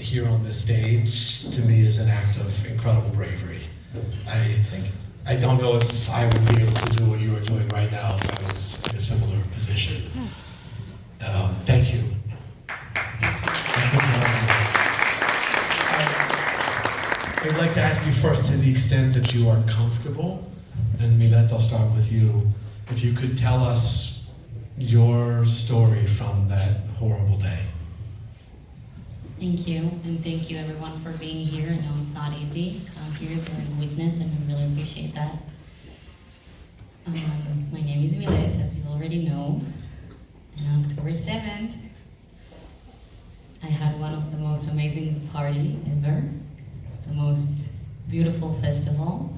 here on this stage, to me, is an act of incredible bravery. I don't know if I would be able to do what you are doing right now if I was in a similar position. Thank you. I'd like to ask you first, to the extent that you are comfortable, and Milet, I'll start with you. If you could tell us your story from that horrible day. Thank you, and thank you everyone for being here. I know it's not easy. I'm here bearing witness, and I really appreciate that. My name is Milet, as you already know. And on October 7th, I had one of the most amazing party ever, the most beautiful festival.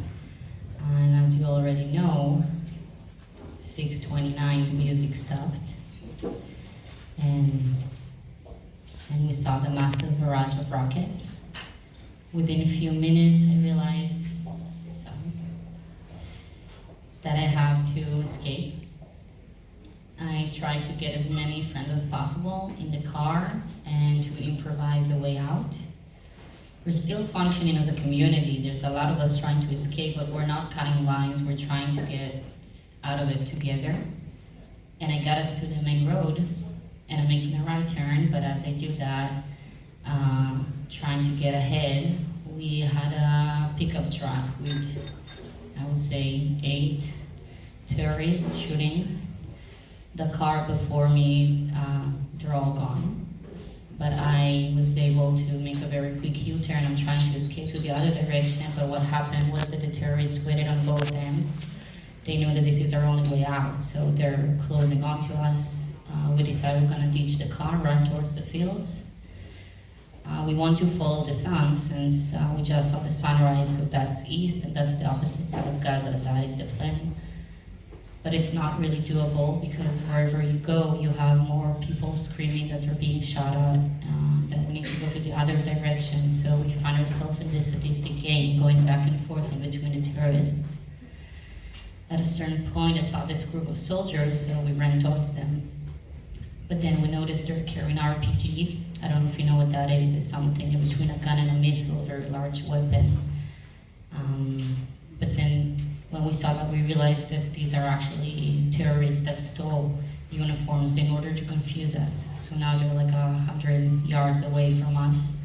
And as you already know, 6:29, the music stopped. And we saw the massive barrage of rockets. Within a few minutes, I realized that I have to escape. I tried to get as many friends as possible in the car and to improvise a way out. We're still functioning as a community. There's a lot of us trying to escape, but we're not cutting lines. We're trying to get out of it together. And I got us to the main road, and I'm making a right turn, but as I do that, trying to get ahead, we had a pickup truck with, I would say, 8 terrorists shooting. The car before me, they're all gone. But I was able to make a very quick U-turn. I'm trying to escape to the other direction, but what happened was that the terrorists waited on both ends. They knew that this is our only way out, so they're closing on to us. We decided we're gonna ditch the car, run towards the fields. We want to follow the sun since we just saw the sunrise, so that's east, and that's the opposite side of Gaza. That is the plan. But it's not really doable because wherever you go, you have more people screaming that they're being shot at, that we need to go to the other direction. So we find ourselves in this sadistic game going back and forth in between the terrorists. At a certain point, I saw this group of soldiers, so we ran towards them. But then we noticed they're carrying RPGs. I don't know if you know what that is. It's something in between a gun and a missile, a very large weapon. But then when we saw that, we realized that these are actually terrorists that stole uniforms in order to confuse us. So now they're like 100 yards away from us.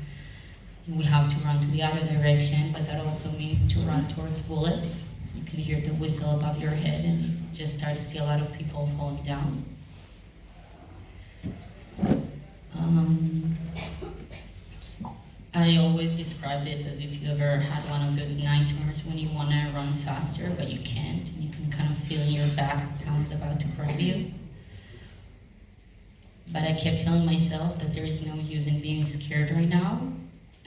We have to run to the other direction, but that also means to run towards bullets. You can hear the whistle above your head, and you just start to see a lot of people falling down. I always describe this as if you ever had one of those nightmares when you want to run faster, but you can't, and you can kind of feel in your back that someone's about to grab you. But I kept telling myself that there is no use in being scared right now.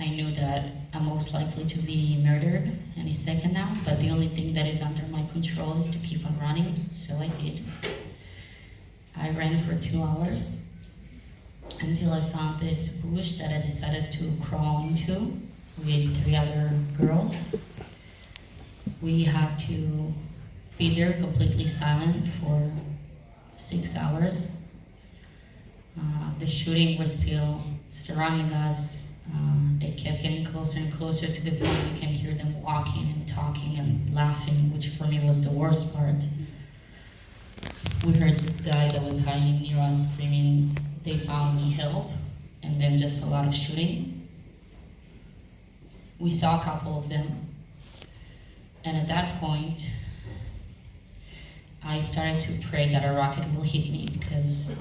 I knew that I'm most likely to be murdered any second now, but the only thing that is under my control is to keep on running, so I did. I ran for 2 hours until I found this bush that I decided to crawl into with 3 other girls. We had to be there completely silent for 6 hours. The shooting was still surrounding us. It kept getting closer and closer to the point we can hear them walking and talking and laughing, which for me was the worst part. We heard this guy that was hiding near us screaming, "They found me, help," and then just a lot of shooting. We saw a couple of them, and at that point, I started to pray that a rocket will hit me, because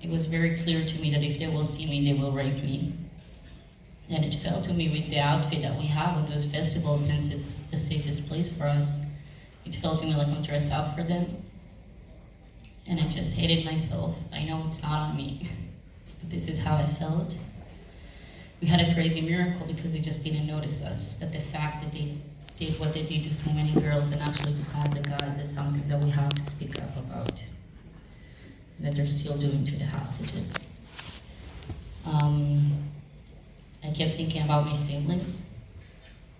it was very clear to me that if they will see me, they will rape me. And it fell to me with the outfit that we have at those festivals, since it's the safest place for us. It felt to me like I'm dressed up for them. And I just hated myself. I know it's not on me, but this is how I felt. We had a crazy miracle because they just didn't notice us. But the fact that they did what they did to so many girls and actually to some of the guys is something that we have to speak up about. That they're still doing to the hostages. I kept thinking about my siblings.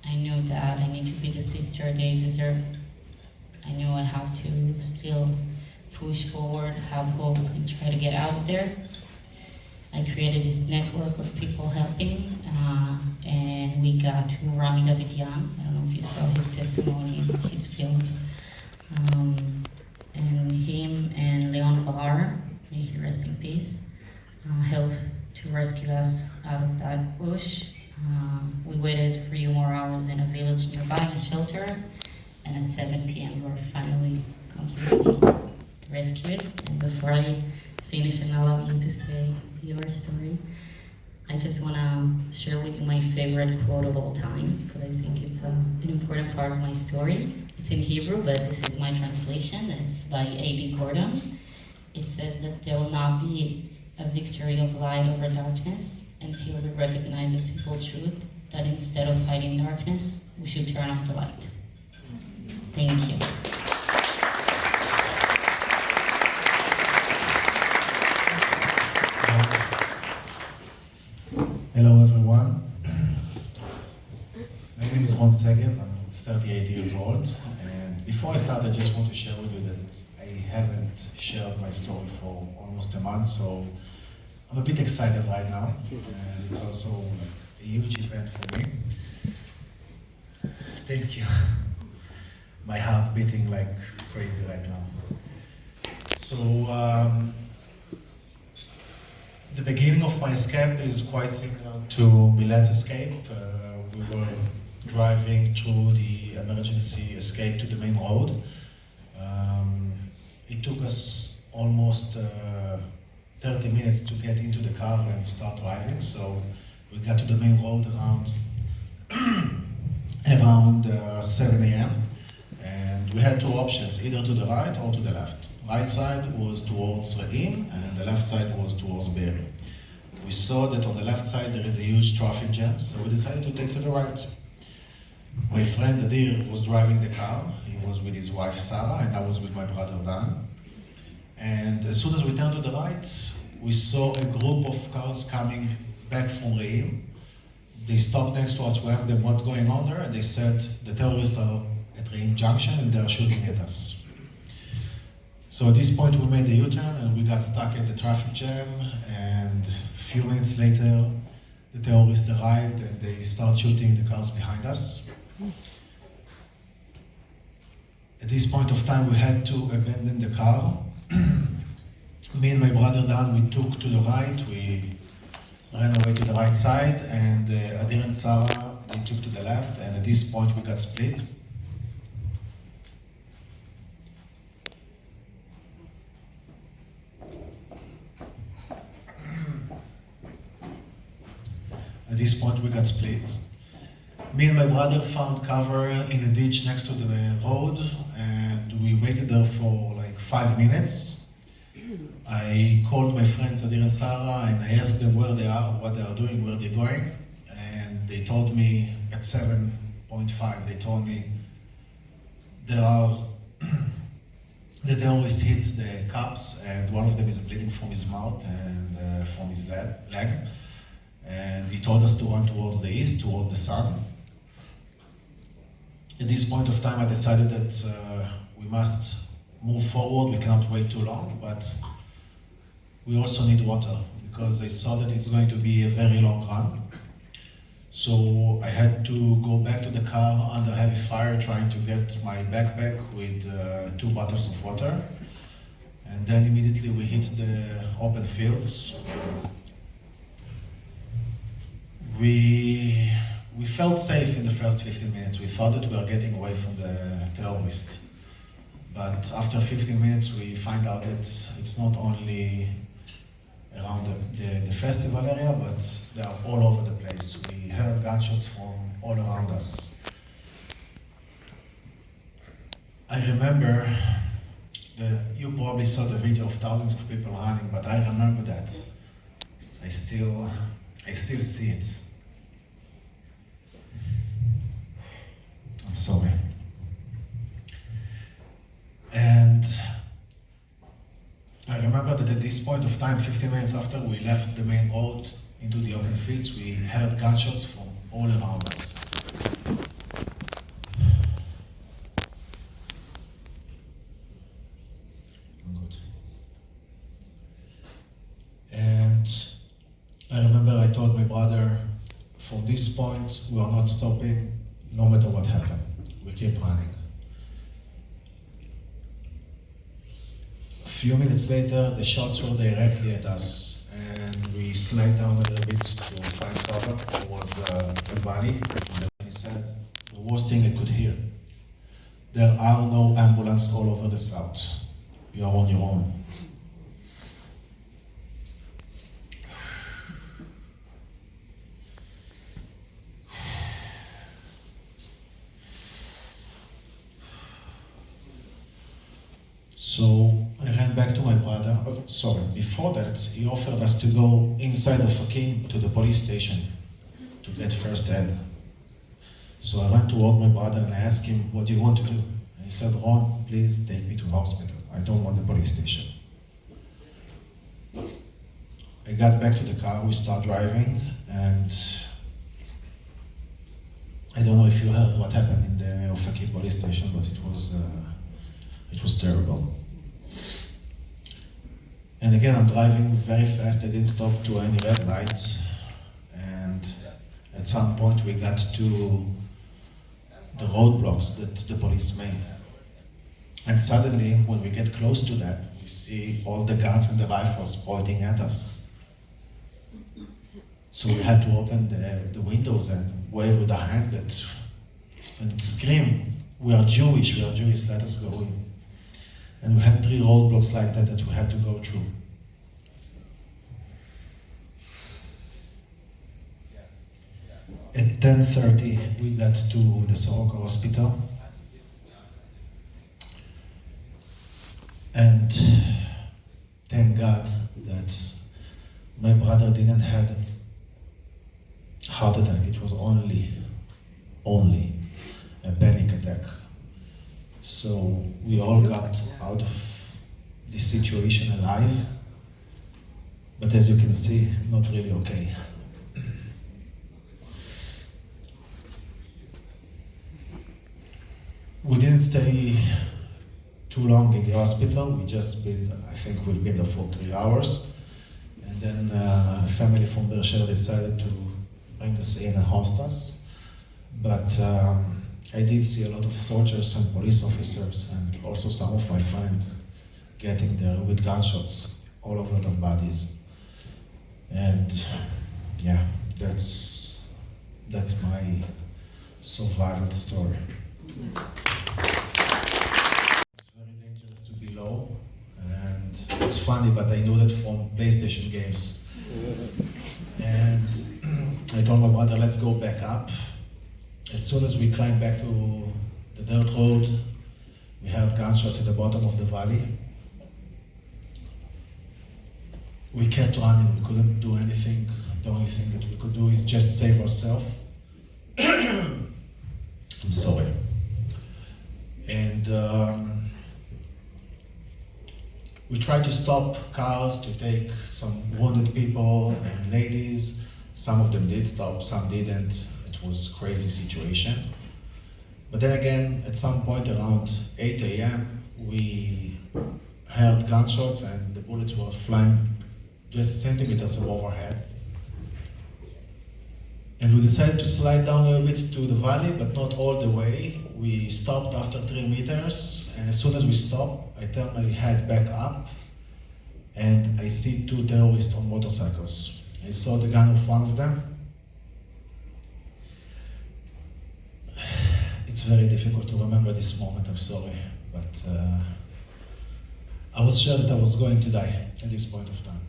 I knew that I need to be the sister they deserve. I knew I have to still push forward, have hope, and try to get out there. I created this network of people helping, and we got to Rami Davidian. I don't know if you saw his testimony in his film. And him and Leon Bar, may he rest in peace, helped to rescue us out of that bush. We waited 3 more hours in a village nearby in a shelter, and at 7 p.m. we were finally completely rescued. And before I finish and allow you to say your story, I just want to share with you my favorite quote of all times, because I think it's an important part of my story. It's in Hebrew, but this is my translation. It's by A.D. Gordon. It says that there will not be a victory of light over darkness until we recognize the simple truth that instead of fighting darkness, we should turn off the light. Thank you. Hello everyone. My name is Ron Segev. I'm 38 years old, and before I start, I just want to share with you that I haven't shared my story for almost a month, so I'm a bit excited right now, and it's also like a huge event for me. Thank you. My heart beating like crazy right now. So, the beginning of my escape is quite similar to Milet's escape. We were driving through the emergency escape to the main road. It took us almost 30 minutes to get into the car and start driving. So we got to the main road around 7 a.m. And we had two options, either to the right or to the left. Right side was towards Khaim and the left side was towards Be'eri. We saw that on the left side there is a huge traffic jam, so we decided to take to the right. My friend Adir was driving the car. He was with his wife Sarah and I was with my brother Dan. And as soon as we turned to the right, we saw a group of cars coming back from Khaim. They stopped next to us, we asked them what's going on there, and they said the terrorists are at Khaim Junction and they're shooting at us. So at this point we made a U-turn and we got stuck in the traffic jam, and a few minutes later the terrorists arrived and they started shooting the cars behind us. At this point of time we had to abandon the car. Me and my brother Dan, we took to the right, we ran away to the right side, and Adir and Sarah, they took to the left, and at this point we got split. At this point we got split. Me and my brother found cover in a ditch next to the road, and we waited there for like 5 minutes. I called my friends Adir and Sarah and I asked them where they are, what they are doing, where they're going, and they told me at 7:5, they told me there are the terrorist hit the cops and one of them is bleeding from his mouth and from his leg. And he told us to run towards the east, toward the sun. At this point of time, I decided that we must move forward. We cannot wait too long, but we also need water because I saw that it's going to be a very long run. So I had to go back to the car under heavy fire, trying to get my backpack with 2 bottles of water. And then immediately we hit the open fields. We felt safe in the first 15 minutes. We thought that we were getting away from the terrorists. But after 15 minutes, we find out that it's not only around the festival area, but they are all over the place. We heard gunshots from all around us. I remember, you probably saw the video of thousands of people running, but I remember that. I still see it. I'm sorry. And I remember that at this point of time, 15 minutes after we left the main road into the open fields, we heard gunshots from all around us. I'm good. And I remember I told my brother, from this point, we are not stopping, no matter what happened. We keep running. A few minutes later, the shots were directly at us, and we slid down a little bit to find cover. It was a valley, and he said, the worst thing I could hear. There are no ambulances all over the south. You are on your own. So I ran back to my brother. Before that, he offered us to go inside of Khaim to the police station to get first aid. So I ran toward my brother and I asked him, what do you want to do? And he said, Ron, please take me to the hospital. I don't want the police station. I got back to the car, we started driving, and I don't know if you heard what happened in the Ofaki police station, but it was terrible. And again, I'm driving very fast. I didn't stop to any red lights. And at some point, we got to the roadblocks that the police made. And suddenly, when we get close to that, we see all the guns and the rifles pointing at us. So we had to open the windows and wave with our hands and scream, we are Jewish, let us go in. And we had 3 roadblocks like that we had to go through. At 10:30, we got to the Soroka hospital. And thank God that my brother didn't have a heart attack. It was only a panic attack. So we all got out of this situation alive, but as you can see, not really okay. We didn't stay too long in the hospital. I think we've been there for 3 hours. And then a family from Beersheba decided to bring us in and host us. But I did see a lot of soldiers and police officers and also some of my friends getting there with gunshots all over their bodies. And yeah, that's my survival story. It's very dangerous to be low, and it's funny, but I know that from PlayStation games. And I told my brother, let's go back up. As soon as we climbed back to the dirt road, we heard gunshots at the bottom of the valley. We kept running, we couldn't do anything. The only thing that we could do is just save ourselves. I'm sorry. And we tried to stop cars to take some wounded people and ladies. Some of them did stop, some didn't. It was a crazy situation. But then again, at some point around 8 a.m., we heard gunshots and the bullets were flying just centimeters above our head. And we decided to slide down a little bit to the valley, but not all the way. We stopped after 3 meters, and as soon as we stopped, I turned my head back up, and I see 2 terrorists on motorcycles. I saw the gun of one of them. It's very difficult to remember this moment, I'm sorry, but I was sure that I was going to die at this point of time.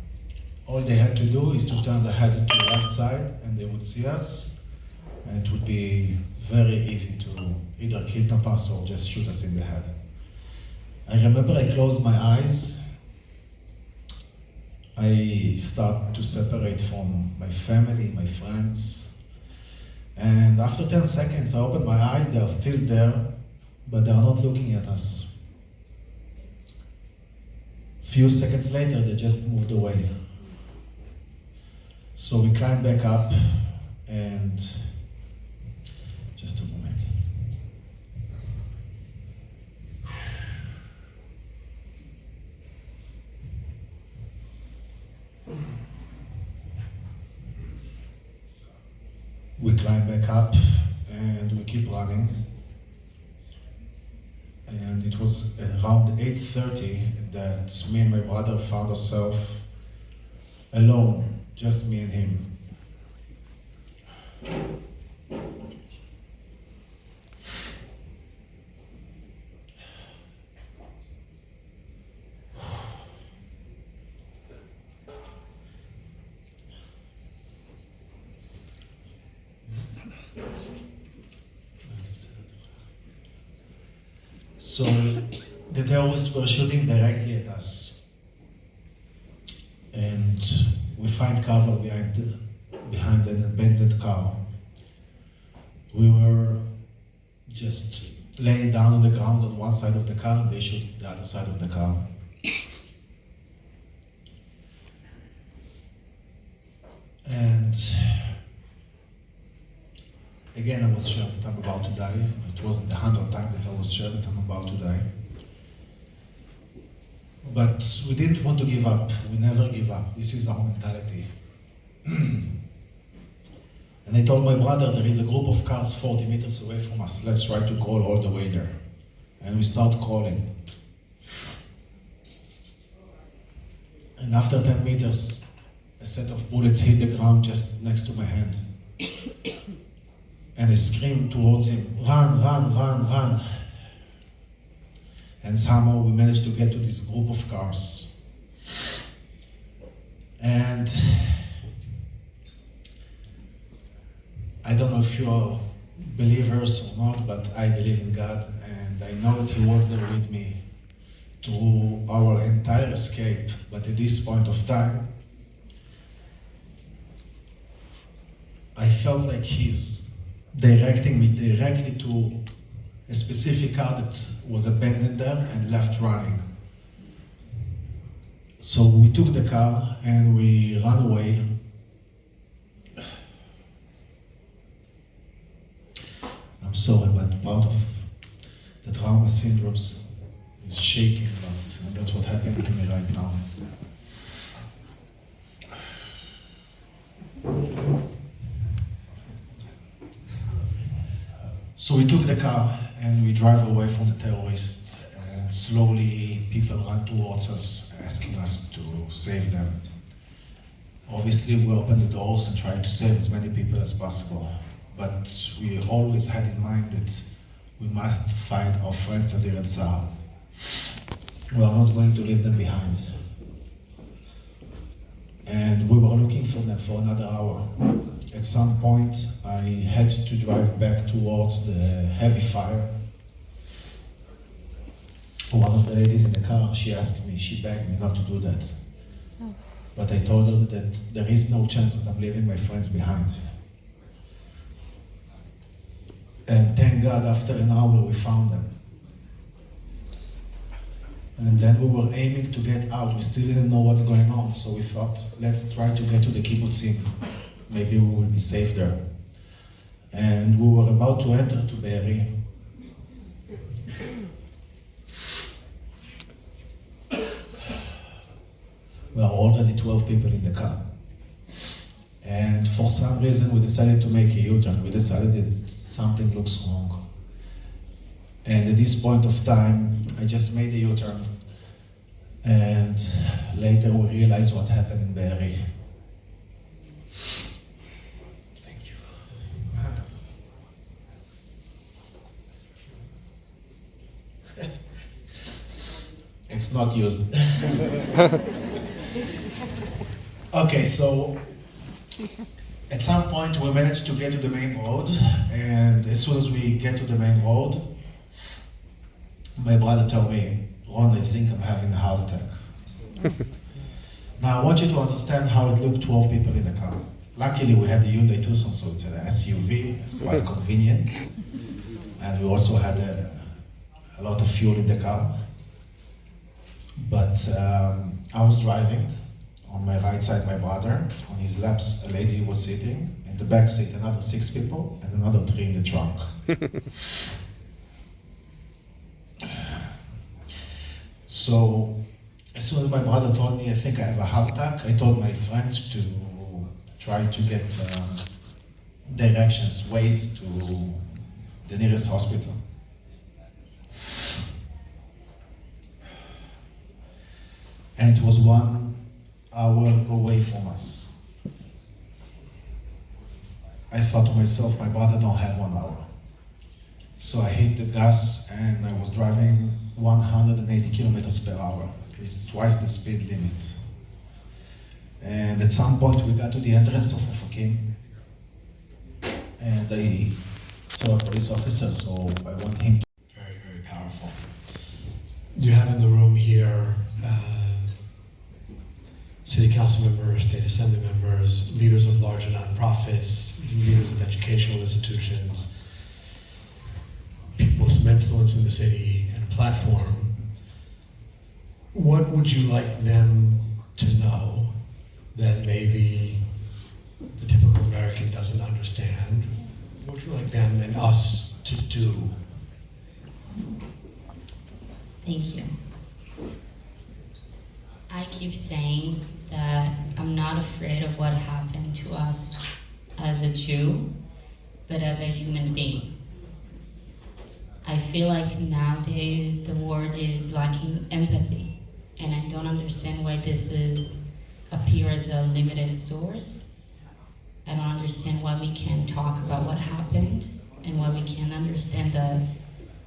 All they had to do is to turn their head to the left side and they would see us, and it would be very easy to either kidnap us or just shoot us in the head. I remember I closed my eyes. I started to separate from my family, my friends, and after 10 seconds I opened my eyes. They are still there, but they are not looking at us. Few seconds later, they just moved away. So we climbed back up, and just a moment. We climb back up and we keep running. And it was around 8:30 that me and my brother found ourselves alone, just me and him. So the terrorists were shooting directly at us. And we find cover behind an abandoned car. We were just laying down on the ground on one side of the car, and they shoot the other side of the car. And again, I was sure that I'm about to die. It wasn't the 100th time that I was sure that I'm about to die. But we didn't want to give up. We never give up. This is our mentality. And I told my brother, there is a group of cars 40 meters away from us. Let's try to crawl all the way there. And we start crawling. And after 10 meters, a set of bullets hit the ground just next to my hand. And I screamed towards him, run, run, run, run. And somehow we managed to get to this group of cars. And I don't know if you are believers or not, but I believe in God, and I know that He was there with me through our entire escape. But at this point of time, I felt like He's directing me directly to a specific car that was abandoned there and left running. So we took the car and we ran away. I'm sorry, but part of the trauma syndromes is shaking, and that's what happened to me right now. So we took the car and we drive away from the terrorists, and slowly people run towards us, asking us to save them. Obviously, we opened the doors and tried to save as many people as possible, but we always had in mind that we must find our friends at Deir el-Sahar. We are not going to leave them behind. And we were looking for them for another hour. At some point, I had to drive back towards the heavy fire. One of the ladies in the car, she begged me not to do that. But I told her that there is no chance that I'm leaving my friends behind. And thank God, after an hour, we found them. And then we were aiming to get out. We still didn't know what's going on, so we thought, let's try to get to the kibbutzim. Maybe we will be safe there. And we were about to enter to Be'eri. There are already 12 people in the car. And for some reason, we decided to make a U-turn. We decided that something looks wrong. And at this point of time, I just made a U-turn. And later we realized what happened in Be'eri. Thank you. It's not used. Okay, so at some point we managed to get to the main road, and as soon as we get to the main road, my brother told me, Ron, I think I'm having a heart attack. Now I want you to understand how it looked, 12 people in the car. Luckily we had the Hyundai Tucson, so it's an SUV, it's quite convenient. And we also had a lot of fuel in the car. But I was driving. On my right side, my brother. On his left, a lady was sitting. In the back seat, another 6 people, and another 3 in the trunk. So, as soon as my brother told me, I think I have a heart attack, I told my friends to try to get directions, ways to the nearest hospital. And it was 1 hour away from us. I thought to myself, my brother don't have 1 hour. So I hit the gas and I was driving 180 kilometers per hour. It's twice the speed limit. And at some point we got to the entrance of Khaim, and I saw a police officer, so I want him to... Very, very powerful. You have in the room here city council members, state assembly members, leaders of larger nonprofits, leaders of educational institutions, people with some influence in the city and a platform. What would you like them to know that maybe the typical American doesn't understand? What would you like them and us to do? Thank you. I keep saying that I'm not afraid of what happened to us as a Jew, but as a human being. I feel like nowadays the world is lacking empathy, and I don't understand why this is appear as a limited source. I don't understand why we can't talk about what happened, and why we can't understand that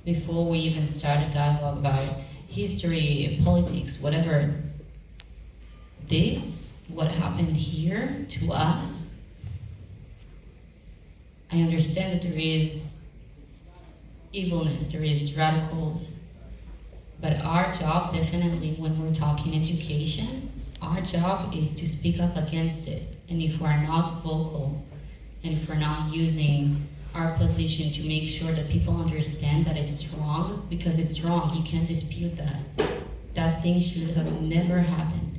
before we even start a dialogue about history, politics, whatever. This, what happened here to us, I understand that there is evilness, there is radicals, but our job, definitely when we're talking education, our job is to speak up against it. And if we're not vocal, and if we're not using our position to make sure that people understand that it's wrong, because it's wrong, you can't dispute that. That thing should have never happened.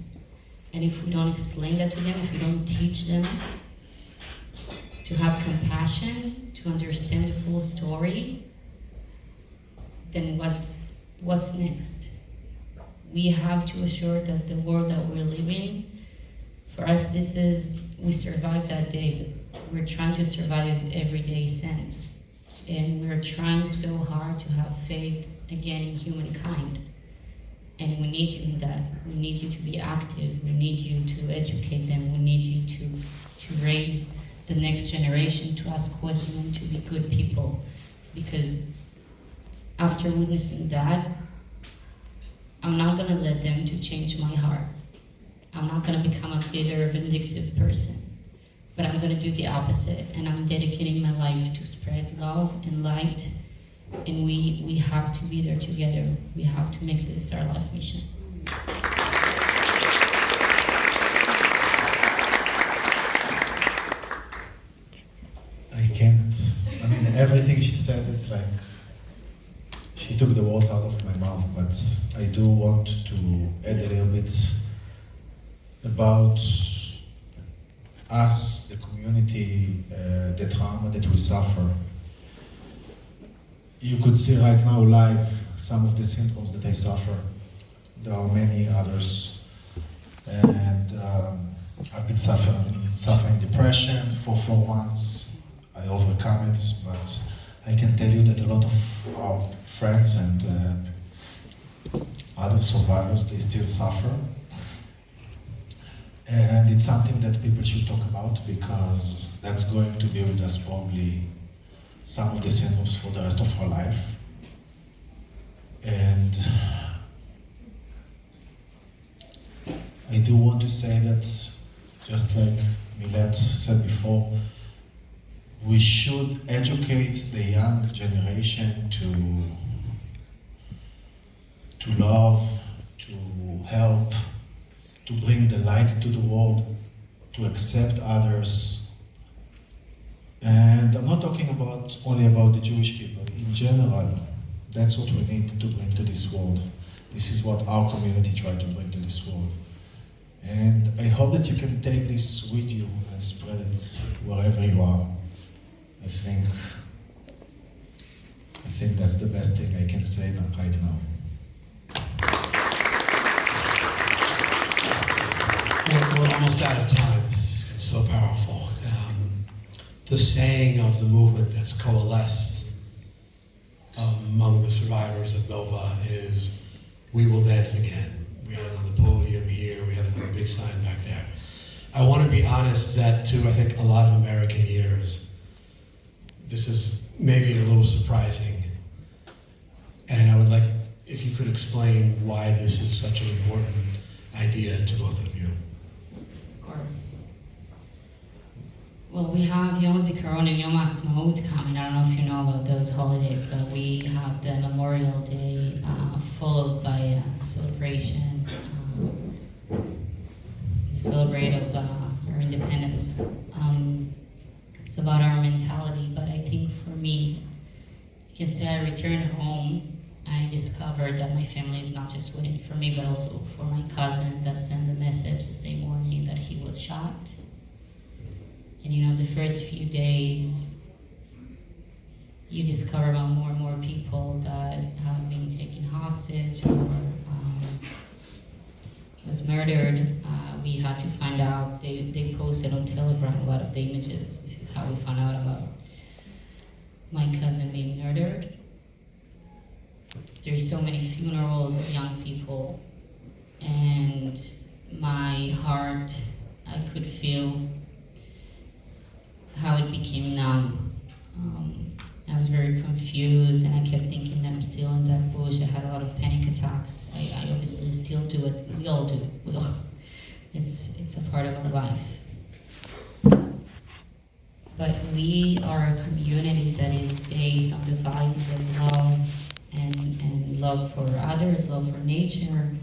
And if we don't explain that to them, if we don't teach them to have compassion, to understand the full story, then what's next? We have to assure that the world that we're living, for us, this is, we survived that day, but we're trying to survive every day since. And we're trying so hard to have faith again in humankind. And we need you in that. We need you to be active. We need you to educate them. We need you to raise the next generation to ask questions and to be good people. Because after witnessing that, I'm not gonna let them to change my heart. I'm not gonna become a bitter, vindictive person. But I'm gonna do the opposite, and I'm dedicating my life to spread love and light. And we have to be there together. We have to make this our life mission. I can't, I mean, everything she said, it's like, she took the words out of my mouth, but I do want to add a little bit about us, the community, the trauma that we suffer. You could see right now live some of the symptoms that I suffer. There are many others. And I've been suffering depression for 4 months. I overcome it, but I can tell you that a lot of our friends and other survivors, they still suffer. And it's something that people should talk about, because that's going to be with us probably some of the symptoms for the rest of our life. And I do want to say that, just like Milet said before, we should educate the young generation to love, to help, to bring the light to the world, to accept others. And I'm not talking only about the Jewish people. In general, that's what we need to bring to this world. This is what our community tried to bring to this world. And I hope that you can take this with you and spread it wherever you are. I think that's the best thing I can say right now. We're almost out of time. It's so powerful. the saying of the movement that's coalesced among the survivors of Nova is, "We will dance again." We have it on the podium here, we have it on the big sign back there. I want to be honest that to, I think, a lot of American ears, this is maybe a little surprising. And I would like, if you could explain why this is such an important idea to both of you. Of course. Well, we have Yom Zikaron and Yom Ha'atzmaut coming. I don't know if you know about those holidays, but we have the Memorial Day followed by a celebration. Celebrate of our independence. It's about our mentality, but I think for me, I can say I returned home. I discovered that my family is not just waiting for me, but also for my cousin that sent the message the same morning that he was shot. And you know, the first few days, you discover about more and more people that have been taken hostage or was murdered. We had to find out, they posted on Telegram a lot of the images. This is how we found out about my cousin being murdered. There's so many funerals of young people, and my heart, I could feel how it became numb. I was very confused, and I kept thinking that I'm still in that bush. I had a lot of panic attacks. I obviously still do it. We all do. It's a part of our life. But we are a community that is based on the values of love and love for others, love for nature.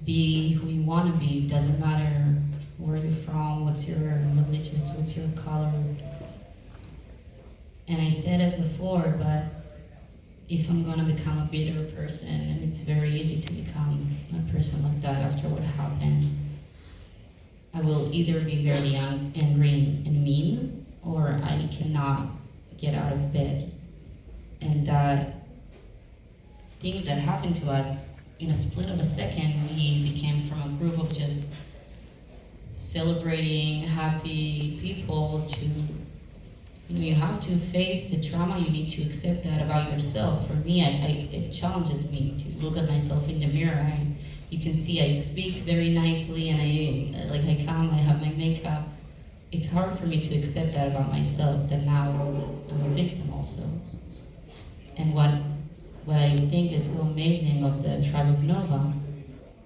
Be who you want to be. It doesn't matter where you're from, what's your religious, what's your color. And I said it before, but if I'm gonna become a bitter person, and it's very easy to become a person like that after what happened, I will either be very angry and mean, or I cannot get out of bed. And that thing that happened to us, in a split of a second, we became from a group of just celebrating happy people to, you know, you have to face the trauma, you need to accept that about yourself. For me, it challenges me to look at myself in the mirror. You can see I speak very nicely, and I come, I have my makeup. It's hard for me to accept that about myself, that now I'm a victim also. And what I think is so amazing of the tribe of Nova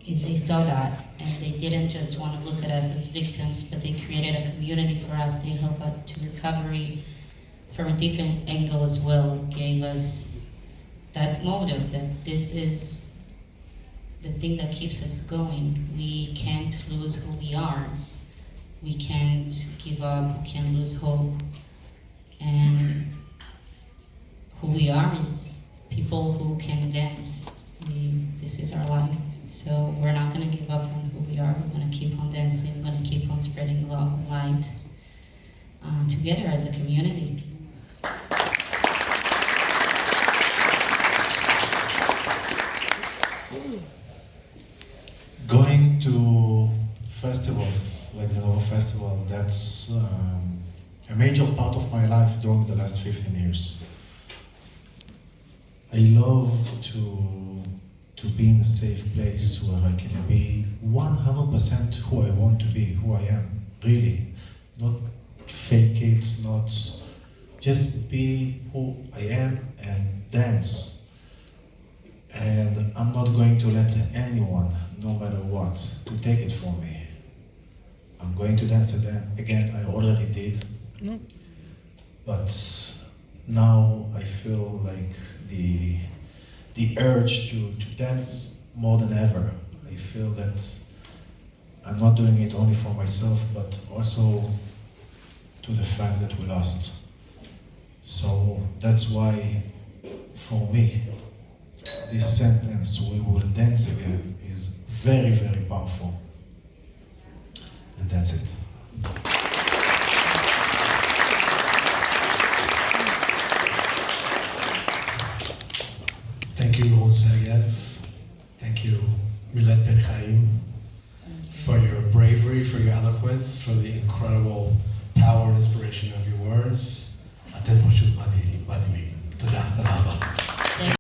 is they saw that, and they didn't just want to look at us as victims, but they created a community for us. They helped us to recovery from a different angle as well, gave us that motive that this is the thing that keeps us going. We can't lose who we are. We can't give up, we can't lose hope. And who we are is people who can dance. This is our life. So we're not going to give up on who we are. We're going to keep on dancing. We're going to keep on spreading love and light together as a community. Going to festivals like the Nova Festival, that's a major part of my life during the last 15 years. I love to be in a safe place where I can be 100% who I want to be, who I am, really. Not fake it, not just be who I am and dance. And I'm not going to let anyone, no matter what, to take it from me. I'm going to dance again, I already did. But now I feel like the urge to dance more than ever. I feel that I'm not doing it only for myself, but also to the fans that we lost. So that's why, for me, this sentence, "we will dance again," is very, very powerful. And that's it. Thank you, Ron Segev. Thank you, Milet Ben Chaim, for your bravery, for your eloquence, for the incredible